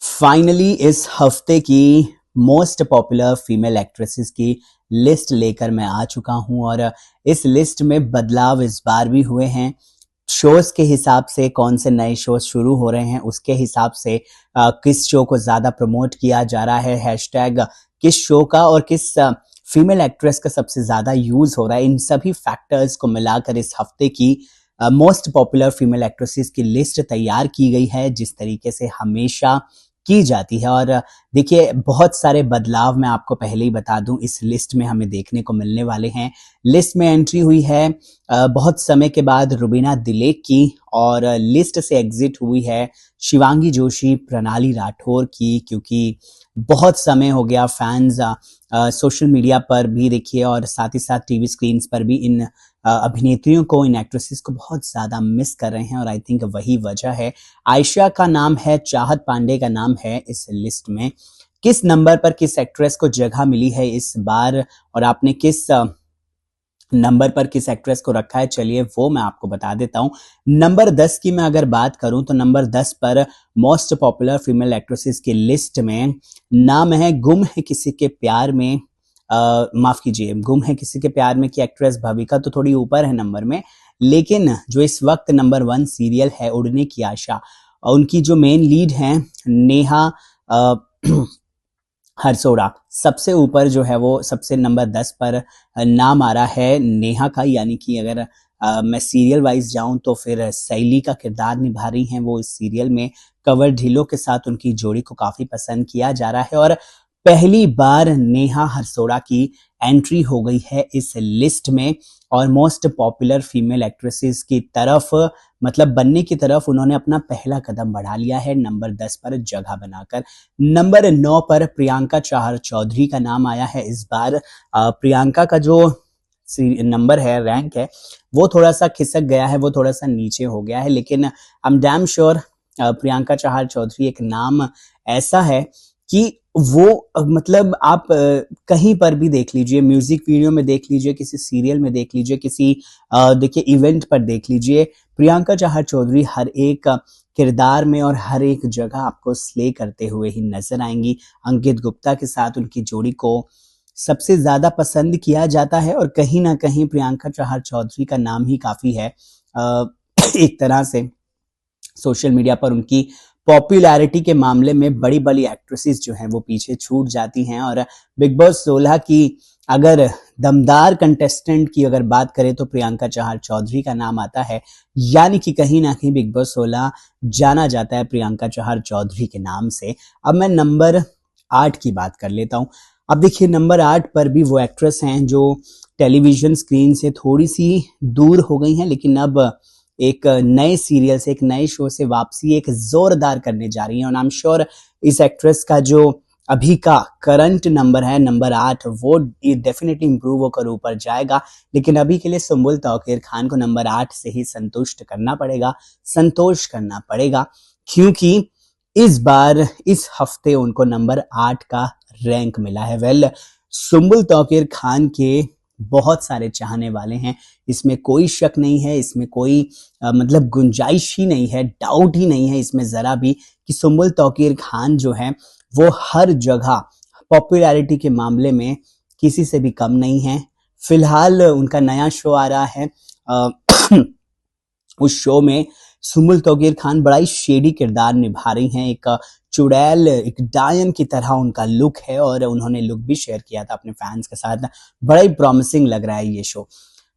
Finally इस हफ्ते की मोस्ट पॉपुलर फीमेल एक्ट्रेसेस की लिस्ट लेकर मैं आ चुका हूं और इस लिस्ट में बदलाव इस बार भी हुए हैं। शोज के हिसाब से कौन से नए शोज शुरू हो रहे हैं उसके हिसाब से किस शो को ज्यादा प्रमोट किया जा रहा है, हैशटैग किस शो का और किस फीमेल एक्ट्रेस का सबसे ज्यादा यूज हो रहा है, इन सभी फैक्टर्स को मिलाकर इस हफ्ते की मोस्ट पॉपुलर फीमेल एक्ट्रेसेस की लिस्ट तैयार की गई है जिस तरीके से हमेशा की जाती है। और देखिए बहुत सारे बदलाव मैं आपको पहले ही बता दूं इस लिस्ट में हमें देखने को मिलने वाले हैं। लिस्ट में एंट्री हुई है बहुत समय के बाद रुबीना दिलेक की और लिस्ट से एग्जिट हुई है शिवांगी जोशी, प्रणाली राठौर की, क्योंकि बहुत समय हो गया फैंस सोशल मीडिया पर भी देखिए और साथ ही साथ टीवी स्क्रीन पर भी इन अभिनेत्रियों को, इन एक्ट्रेसेस को बहुत ज्यादा मिस कर रहे हैं और आई थिंक वही वजह है। आयशा का नाम है, चाहत पांडे का नाम है इस लिस्ट में। किस नंबर पर किस एक्ट्रेस को जगह मिली है इस बार और आपने किस नंबर पर किस एक्ट्रेस को रखा है, चलिए वो मैं आपको बता देता हूं। नंबर 10 की मैं अगर बात करूं तो नंबर 10 पर मोस्ट पॉपुलर फीमेल एक्ट्रेसेस की लिस्ट में नाम है गुम है किसी के प्यार में, माफ कीजिए, गुम है किसी के प्यार में की एक्ट्रेस भविका तो थोड़ी ऊपर है नंबर में, लेकिन जो इस वक्त नंबर 1 सीरियल है उड़ने की आशा, उनकी जो मेन लीड है नेहा हरसोड़ा, सबसे ऊपर जो है वो सबसे नंबर 10 पर नाम आ रहा है नेहा का। यानी कि अगर मैं सीरियल वाइज जाऊं तो फिर सैली का किरदार निभा रही हैं वो इस सीरियल में। कवर ढिल्लो के साथ उनकी जोड़ी को काफी पसंद किया जा रहा है और पहली बार नेहा हरसोड़ा की एंट्री हो गई है इस लिस्ट में और मोस्ट पॉपुलर फीमेल एक्ट्रेसेस की तरफ, मतलब बनने की तरफ उन्होंने अपना पहला कदम बढ़ा लिया है नंबर 10 पर जगह बनाकर। नंबर 9 पर प्रियंका चाहर चौधरी का नाम आया है इस बार। प्रियंका का जो नंबर है, रैंक है, वो थोड़ा सा खिसक गया है, वो थोड़ा सा नीचे हो गया है, लेकिन I am damn sure Priyanka Chahar Chaudhary एक नाम ऐसा है कि वो मतलब आप कहीं पर भी देख लीजिए, म्यूजिक वीडियो में देख लीजिए, किसी सीरियल में देख लीजिए, किसी देखिए इवेंट पर देख लीजिए, प्रियंका चाहर चौधरी हर एक किरदार में और हर एक जगह आपको स्ले करते हुए ही नजर आएंगी। अंकित गुप्ता के साथ उनकी जोड़ी को सबसे ज्यादा पसंद किया जाता है और कहीं ना कहीं प्रियंका चाहर चौधरी का नाम ही काफी है एक तरह से सोशल मीडिया पर उनकी पॉपुलैरिटी के मामले में बड़ी बड़ी एक्ट्रेसेस जो हैं वो पीछे छूट जाती हैं। और बिग बॉस 16 की अगर दमदार कंटेस्टेंट की अगर बात करें तो प्रियंका चाहर चौधरी का नाम आता है, यानी कि कहीं ना कहीं बिग बॉस 16 जाना जाता है प्रियंका चाहर चौधरी के नाम से। अब मैं नंबर 8 की बात कर लेता हूं। अब देखिए नंबर 8 पर भी वो एक्ट्रेस हैं जो टेलीविजन स्क्रीन से थोड़ी सी दूर हो गई हैं, लेकिन अब एक नए सीरियल से, एक नए शो से वापसी एक जोरदार करने जा रही है और आई एम श्योर इस एक्ट्रेस का जो अभी का करंट नंबर है नंबर 8, वो डेफिनेटली इंप्रूव होकर ऊपर जाएगा। लेकिन अभी के लिए सुम्बुल तौकीर खान को नंबर 8 से ही संतुष्ट करना पड़ेगा, संतोष करना पड़ेगा, क्योंकि इस बार इस हफ्ते उनको नंबर 8 का रैंक मिला है। वेल, सुम्बुल तौकीर खान के बहुत सारे चाहने वाले हैं, इसमें कोई शक नहीं है, इसमें कोई मतलब गुंजाइश ही नहीं है, डाउट ही नहीं है इसमें जरा भी कि सुम्बुल तौकीर खान जो है वो हर जगह पॉपुलैरिटी के मामले में किसी से भी कम नहीं है। फिलहाल उनका नया शो आ रहा है उस शो में सुम्बुल तौकीर खान बड़ा ही शेडी किरदार निभा रही हैं। एक चुड़ैल, एक डायन की तरह उनका लुक है और उन्होंने लुक भी शेयर किया था अपने फैंस के साथ। बड़ा ही प्रॉमिसिंग लग रहा है ये शो।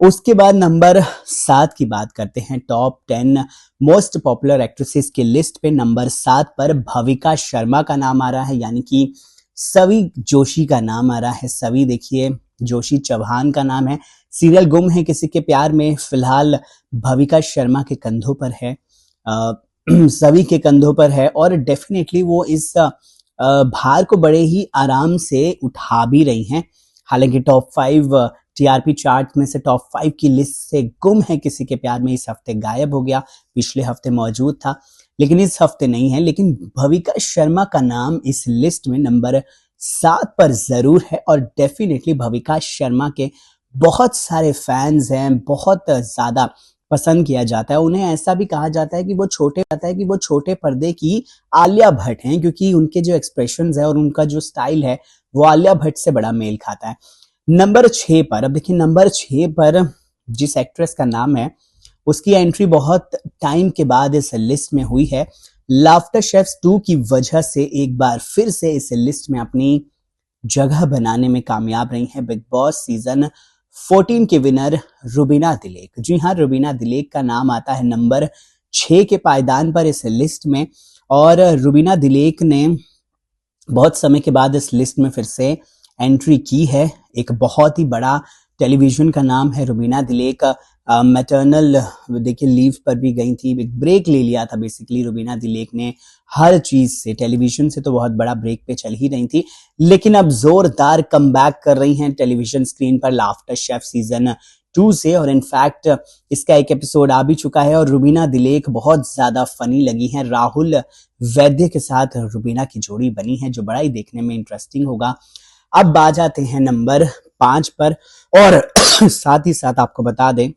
उसके बाद नंबर 7 की बात करते हैं। टॉप 10 मोस्ट पॉपुलर एक्ट्रेसेस की लिस्ट पे नंबर 7 पर भविका शर्मा का नाम आ रहा है, यानी कि सवी जोशी का नाम आ रहा है। सवी देखिए जोशी चौहान का नाम है। सीरियल गुम है किसी के प्यार में फिलहाल भविका शर्मा के कंधों पर है, सभी के कंधों पर है और डेफिनेटली वो इस भार को बड़े ही आराम से उठा भी रही हैं। हालांकि टॉप 5 टीआरपी चार्ट में से टॉप 5 की लिस्ट से गुम है किसी के प्यार में इस हफ्ते गायब हो गया, पिछले हफ्ते मौजूद था लेकिन इस हफ्ते नहीं है। लेकिन भविका शर्मा का नाम इस लिस्ट में नंबर 7 पर जरूर है और डेफिनेटली भविका शर्मा के बहुत सारे फैंस हैं, बहुत ज्यादा पसंद किया जाता है। उन्हें ऐसा भी कहा जाता है कि वो छोटे पर्दे की आलिया भट्ट हैं, क्योंकि उनके जो एक्सप्रेशंस है और उनका जो स्टाइल है वो आलिया भट्ट से बड़ा मेल खाता है। नंबर 6 पर, अब देखिए नंबर 6 पर जिस एक्ट्रेस का नाम है उसकी एंट्री बहुत टाइम के बाद इस लिस्ट में हुई है। लाफ्टर शेफ्स 2 की वजह से एक बार फिर से इस लिस्ट में अपनी जगह बनाने में कामयाब रही हैं बिग बॉस सीजन 14 के विनर रुबीना दिलेक। जी हाँ, रुबीना दिलेक का नाम आता है नंबर 6 के पायदान पर इस लिस्ट में, और रुबीना दिलेक ने बहुत समय के बाद इस लिस्ट में फिर से एंट्री की है। एक बहुत ही बड़ा टेलीविजन का नाम है रुबीना दिलेक। मैटरनल देखिए लीव पर भी गई थी, एक ब्रेक ले लिया था बेसिकली रुबीना दिलेक ने हर चीज से, टेलीविजन से तो बहुत बड़ा ब्रेक पे चल ही रही थी, लेकिन अब जोरदार कमबैक कर रही हैं टेलीविजन स्क्रीन पर लाफ्टर शेफ सीजन 2 से, और इनफैक्ट इसका एक एपिसोड आ भी चुका है और रुबीना दिलेक बहुत ज्यादा फनी लगी हैं। राहुल वैद्य के साथ रुबीना की जोड़ी बनी है जो बड़ा ही देखने में इंटरेस्टिंग होगा। अब आ जाते हैं नंबर 5 पर, और साथ ही साथ आपको बता दें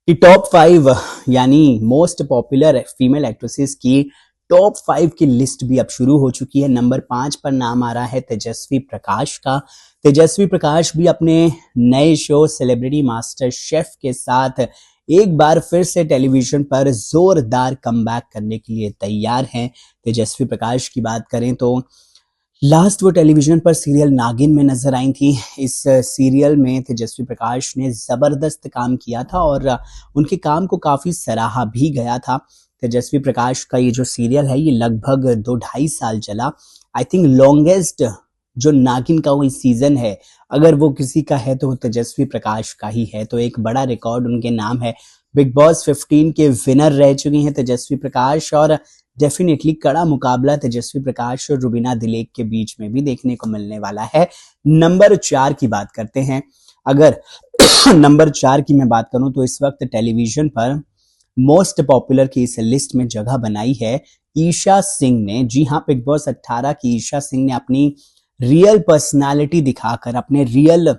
कि टॉप 5 यानी मोस्ट पॉपुलर फीमेल एक्ट्रेसेस की टॉप 5 की लिस्ट भी अब शुरू हो चुकी है। नंबर 5 पर नाम आ रहा है तेजस्वी प्रकाश का। तेजस्वी प्रकाश भी अपने नए शो सेलिब्रिटी मास्टर शेफ के साथ एक बार फिर से टेलीविजन पर जोरदार कमबैक करने के लिए तैयार हैं। तेजस्वी प्रकाश की बात करें तो लास्ट वो टेलीविजन पर सीरियल नागिन में नजर आई थी। इस सीरियल में तेजस्वी प्रकाश ने जबरदस्त काम किया था और उनके काम को काफी सराहा भी गया था। तेजस्वी प्रकाश का ये जो सीरियल है ये लगभग 2-2.5 साल चला। आई थिंक लॉन्गेस्ट जो नागिन का कोई सीजन है अगर वो किसी का है तो वो तेजस्वी प्रकाश का ही है, तो एक बड़ा रिकॉर्ड उनके नाम है। बिग बॉस 15 के विनर रह चुकी हैं तेजस्वी प्रकाश, और डेफिनेटली कड़ा मुकाबला तेजस्वी प्रकाश और रुबीना दिलेक के बीच में भी देखने को मिलने वाला है। नंबर 4 की बात करते हैं। अगर नंबर 4 की मैं बात करूं तो इस वक्त टेलीविजन पर मोस्ट पॉपुलर की इस लिस्ट में जगह बनाई है ईशा सिंह ने। जी हाँ, बिग बॉस 18 की ईशा सिंह ने अपनी रियल पर्सनालिटी दिखाकर, अपने रियल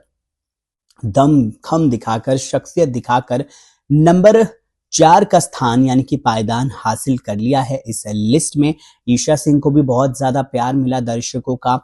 दम खम दिखाकर, शख्सियत दिखाकर नंबर 4 का स्थान यानी कि पायदान हासिल कर लिया है इस लिस्ट में। ईशा सिंह को भी बहुत ज्यादा प्यार मिला दर्शकों का।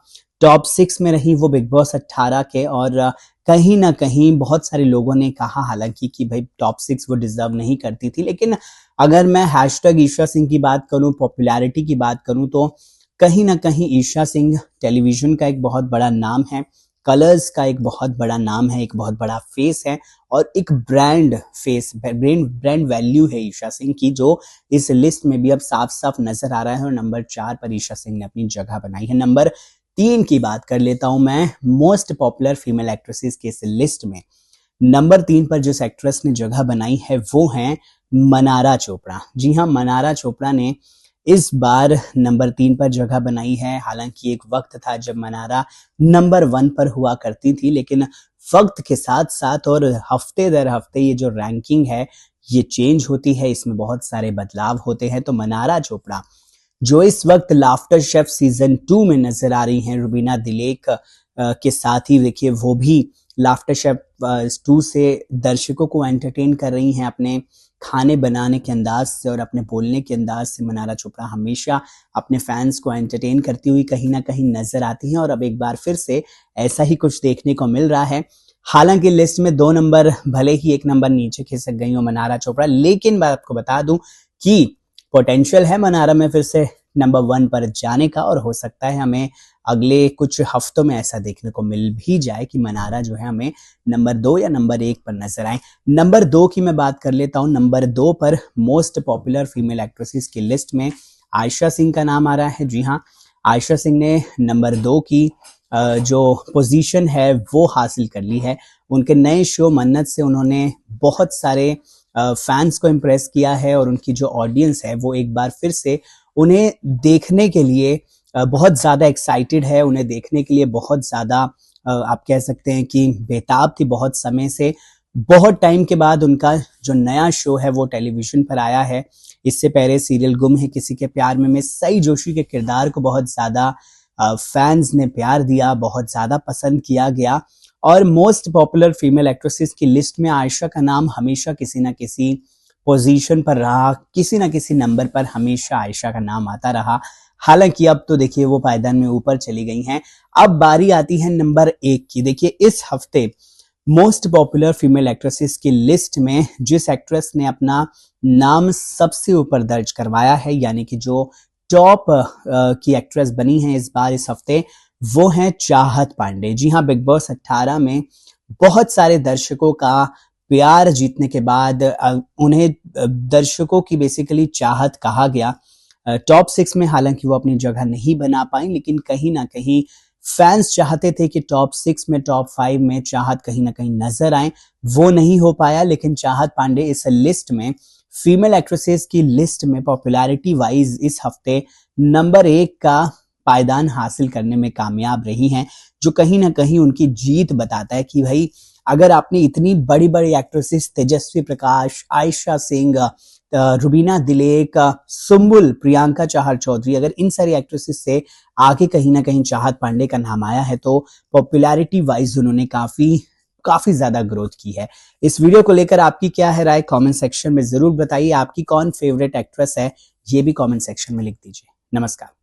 टॉप 6 में रही वो बिग बॉस 18 के, और कहीं ना कहीं बहुत सारे लोगों ने कहा हालांकि कि भाई टॉप 6 वो डिजर्व नहीं करती थी, लेकिन अगर मैं हैशटैग ईशा सिंह की बात करूं, पॉपुलैरिटी की बात करूं, तो कहीं ना कहीं ईशा सिंह टेलीविजन का एक बहुत बड़ा नाम है, कलर्स का एक बहुत बड़ा नाम है, एक बहुत बड़ा फेस है, और एक ब्रांड फेस, ब्रांड वैल्यू है ईशा सिंह की, जो इस लिस्ट में भी अब साफ साफ नजर आ रहा है। और नंबर 4 पर ईशा सिंह ने अपनी जगह बनाई है। नंबर 3 की बात कर लेता हूं मैं मोस्ट पॉपुलर फीमेल एक्ट्रेसेस के इस लिस्ट में। नंबर 3 पर जिस एक्ट्रेस ने जगह बनाई है वो है मनारा चोपड़ा। जी हाँ, मनारा चोपड़ा ने इस बार नंबर 3 पर जगह बनाई है। हालांकि एक वक्त था जब मनारा नंबर 1 पर हुआ करती थी, लेकिन वक्त के साथ साथ और हफ्ते दर हफ्ते ये जो रैंकिंग है ये चेंज होती है, इसमें बहुत सारे बदलाव होते हैं। तो मनारा चोपड़ा जो इस वक्त लाफ्टर शेफ सीजन 2 में नजर आ रही हैं रुबीना दिलेक के साथ ही, देखिए वो भी लाफ्टर शेफ 2 से दर्शकों को एंटरटेन कर रही हैं अपने खाने बनाने के अंदाज से और अपने बोलने के अंदाज से। मनारा चोपड़ा हमेशा अपने फैंस को एंटरटेन करती हुई कहीं ना कहीं नजर आती हैं, और अब एक बार फिर से ऐसा ही कुछ देखने को मिल रहा है। हालांकि लिस्ट में 2 नंबर भले ही 1 नंबर नीचे खिसक गई हो मनारा चोपड़ा, लेकिन मैं आपको बता दूं कि पोटेंशियल है मनारा में फिर से नंबर 1 पर जाने का, और हो सकता है हमें अगले कुछ हफ्तों में ऐसा देखने को मिल भी जाए कि मनारा जो है हमें नंबर 2 या नंबर 1 पर नजर आए। नंबर 2 की मैं बात कर लेता हूं। नंबर 2 पर मोस्ट पॉपुलर फीमेल एक्ट्रेसेस की लिस्ट में आयशा सिंह का नाम आ रहा है। जी हाँ, आयशा सिंह ने नंबर 2 की जो पोजीशन है वो हासिल कर ली है। उनके नए शो मन्नत से उन्होंने बहुत सारे फैंस को इम्प्रेस किया है, और उनकी जो ऑडियंस है वो एक बार फिर से उन्हें देखने के लिए बहुत ज्यादा एक्साइटेड है, उन्हें देखने के लिए बहुत ज्यादा आप कह सकते हैं कि बेताब थी। बहुत समय से, बहुत टाइम के बाद उनका जो नया शो है वो टेलीविजन पर आया है। इससे पहले सीरियल गुम है किसी के प्यार में सई जोशी के किरदार को बहुत ज्यादा फैंस ने प्यार दिया, बहुत ज्यादा पसंद किया गया, और मोस्ट पॉपुलर फीमेल एक्ट्रेसेस की लिस्ट में आयशा का नाम हमेशा किसी ना किसी पोजीशन पर रहा, किसी ना किसी नंबर पर हमेशा आयशा का नाम आता रहा। हालांकि अब तो देखिए वो पायदान में ऊपर चली गई हैं। अब बारी आती है नंबर 1 की। देखिए इस हफ्ते मोस्ट पॉपुलर फीमेल एक्ट्रेसेस की लिस्ट में जिस एक्ट्रेस ने अपना नाम सबसे ऊपर दर्ज करवाया है, यानी कि जो टॉप की एक्ट्रेस बनी है इस बार इस हफ्ते, वो है चाहत पांडे। जी हाँ, बिग बॉस 18 में बहुत सारे दर्शकों का प्यार जीतने के बाद उन्हें दर्शकों की बेसिकली चाहत कहा गया। टॉप 6 में हालांकि वो अपनी जगह नहीं बना पाई, लेकिन कहीं ना कहीं फैंस चाहते थे कि टॉप 6 में, टॉप 5 में चाहत कहीं ना कहीं नजर आए। वो नहीं हो पाया, लेकिन चाहत पांडे इस लिस्ट में, फीमेल एक्ट्रेसेस की लिस्ट में पॉपुलैरिटी वाइज इस हफ्ते नंबर 1 का पायदान हासिल करने में कामयाब रही हैं, जो कहीं ना कहीं उनकी जीत बताता है कि भाई अगर आपने इतनी बड़ी बड़ी एक्ट्रेसेस तेजस्वी प्रकाश, आयशा सिंह, रुबीना दिलेक, सुम्बुल, प्रियंका चहर चौधरी, अगर इन सारी एक्ट्रेसेस से आगे कहीं ना कहीं चाहत पांडे का नाम आया है तो पॉपुलैरिटी वाइज उन्होंने काफी ज्यादा ग्रोथ की है। इस वीडियो को लेकर आपकी क्या है राय, कमेंट सेक्शन में जरूर बताइए। आपकी कौन फेवरेट एक्ट्रेस है ये भी कमेंट सेक्शन में लिख दीजिए। नमस्कार।